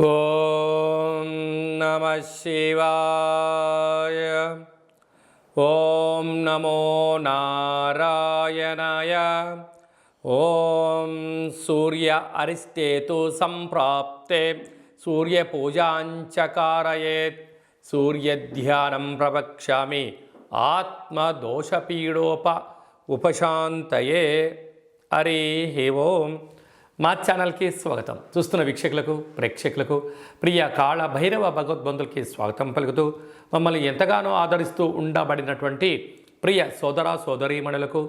ఓం నమః శివాయ. ఓం నమో నారాయణాయ. ఓం సూర్య అరిష్టేతు సంప్రాప్తే సూర్యపూజాంచకారయేత్. సూర్యధ్యానం ప్రవక్ష్యామి ఉపశాంతయే. హరి ఓం. మా ఛానల్కి స్వాగతం. చూస్తున్న వీక్షకులకు ప్రేక్షకులకు ప్రియ కాళ భైరవ భగవద్బంధులకి స్వాగతం పలుకుతూ మమ్మల్ని ఎంతగానో ఆదరిస్తూ ఉండబడినటువంటి ప్రియ సోదర సోదరీమణులకు,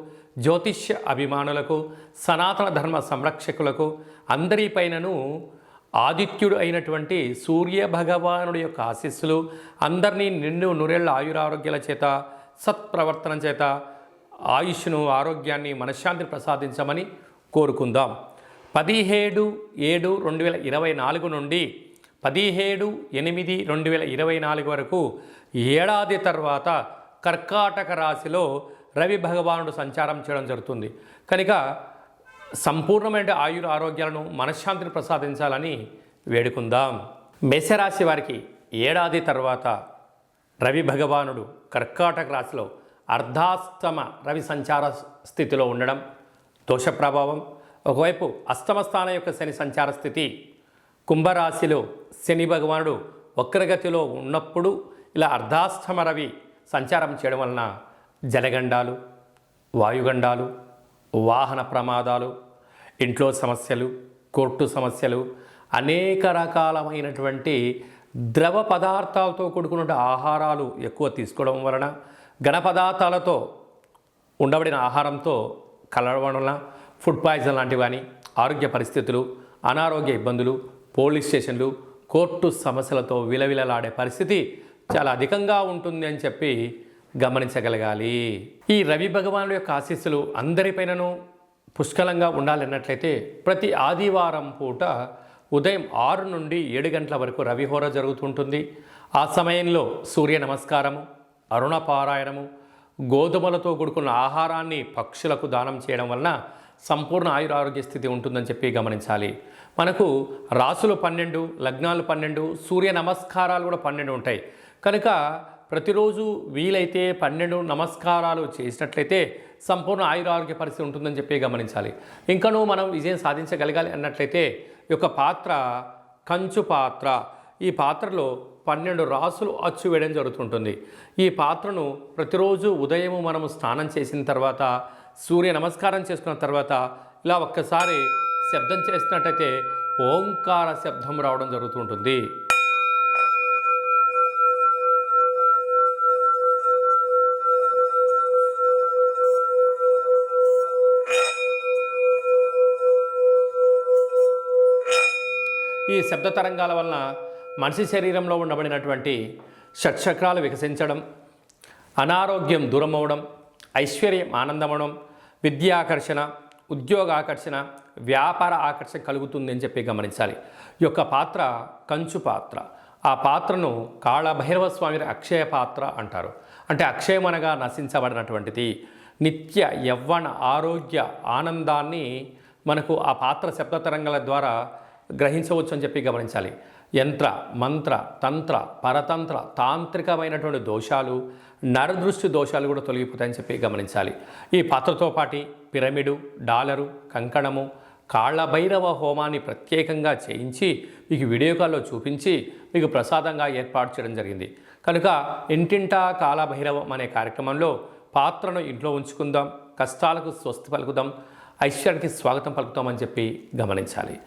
జ్యోతిష్య అభిమానులకు, సనాతన ధర్మ సంరక్షకులకు అందరిపైనను ఆదిత్యుడు అయినటువంటి సూర్య భగవానుడి యొక్క ఆశీస్సులు అందరినీ నిండు నూరేళ్ల ఆయురారోగ్యాల చేత, సత్ప్రవర్తన చేత ఆయుష్ను, ఆరోగ్యాన్ని, మనశ్శాంతిని ప్రసాదించమని కోరుకుందాం. 17/7/2024 నుండి 17/8/2024 వరకు ఏడాది తర్వాత కర్కాటక రాశిలో రవి భగవానుడు సంచారం చేయడం జరుగుతుంది. కనుక సంపూర్ణమైన ఆరోగ్యాలను, మనశ్శాంతిని ప్రసాదించాలని వేడుకుందాం. మేషరాశి వారికి ఏడాది తర్వాత రవి భగవానుడు కర్కాటక రాశిలో అర్ధాష్టమ రవి సంచార స్థితిలో ఉండడం దోష ప్రభావం. ఒకవైపు అష్టమ స్థానం యొక్క శని సంచార స్థితి, కుంభరాశిలో శని భగవానుడు వక్రగతిలో ఉన్నప్పుడు ఇలా అర్ధాష్టమ రవి సంచారం చేయడం వలన జలగండాలు, వాయుగండాలు, వాహన ప్రమాదాలు, ఇంట్లో సమస్యలు, కోర్టు సమస్యలు, అనేక రకాలమైనటువంటి ద్రవ పదార్థాలతో కూడుకున్న ఆహారాలు ఎక్కువ తీసుకోవడం వలన, ఘన పదార్థాలతో ఉండబడిన ఆహారంతో కలవడం వలన ఫుడ్ పాయిజన్ లాంటివి కానీ, ఆరోగ్య పరిస్థితులు, అనారోగ్య ఇబ్బందులు, పోలీస్ స్టేషన్లు, కోర్టు సమస్యలతో విలవిలలాడే పరిస్థితి చాలా అధికంగా ఉంటుంది అని చెప్పి గమనించగలగాలి. ఈ రవి భగవానుడు యొక్క ఆశీస్సులు అందరిపైనను పుష్కలంగా ఉండాలన్నట్లయితే ప్రతి ఆదివారం పూట ఉదయం 6 నుండి 7 గంటల వరకు రవిహోర జరుగుతుంటుంది. ఆ సమయంలో సూర్య నమస్కారము, అరుణ పారాయణము, గోధుమలతో కూడుకున్న ఆహారాన్ని పక్షులకు దానం చేయడం వలన సంపూర్ణ ఆయురారోగ్య స్థితి ఉంటుందని చెప్పి గమనించాలి. మనకు రాసులు 12, లగ్నాలు 12, సూర్య నమస్కారాలు కూడా 12 ఉంటాయి. కనుక ప్రతిరోజు వీలైతే 12 నమస్కారాలు చేసినట్లయితే సంపూర్ణ ఆయురారోగ్య పరిస్థితి ఉంటుందని చెప్పి గమనించాలి. ఇంకనూ మనం విజయం సాధించగలగాలి అన్నట్లయితే ఈ యొక్క పాత్ర కంచు పాత్ర. ఈ పాత్రలో 12 రాసులు అచ్చు వేయడం జరుగుతుంటుంది. ఈ పాత్రను ప్రతిరోజు ఉదయము మనము స్నానం చేసిన తర్వాత, సూర్య నమస్కారం చేసుకున్న తర్వాత ఇలా ఒక్కసారి శబ్దం చేసినట్టయితే ఓంకార శబ్దం రావడం జరుగుతుంటుంది. ఈ శబ్ద తరంగాల వలన మనిషి శరీరంలో ఉండబడినటువంటి షట్చక్రాలు వికసించడం, అనారోగ్యం దూరం అవ్వడం, ఐశ్వర్యం ఆనందమవడం, విద్యాకర్షణ, ఉద్యోగాకర్షణ, వ్యాపార ఆకర్షణ కలుగుతుంది అని చెప్పి గమనించాలి. ఈ యొక్క పాత్ర కంచు పాత్ర. ఆ పాత్రను కాళభైరవ స్వామి అక్షయ పాత్ర అంటారు. అంటే అక్షయం అనగా నశించబడినటువంటిది. నిత్య యవ్వన ఆరోగ్య ఆనందాన్ని మనకు ఆ పాత్ర శబ్ద తరంగాల ద్వారా గ్రహించవచ్చు అని చెప్పి గమనించాలి. యంత్ర, మంత్ర, తంత్ర, పరతంత్ర, తాంత్రికమైనటువంటి దోషాలు, నరదృష్టి దోషాలు కూడా తొలగిపోతాయని చెప్పి గమనించాలి. ఈ పాత్రతో పాటు పిరమిడు, డాలరు, కంకణము, కాళభైరవ హోమాన్ని ప్రత్యేకంగా చేయించి మీకు వీడియో కాల్లో చూపించి మీకు ప్రసాదంగా ఏర్పాటు చేయడం జరిగింది. కనుక ఇంటింటా కాళభైరవం అనే కార్యక్రమంలో పాత్రను ఇంట్లో ఉంచుకుందాం, కష్టాలకు స్వస్తి పలుకుదాం, ఐశ్వర్యానికి స్వాగతం పలుకుతామని చెప్పి గమనించాలి.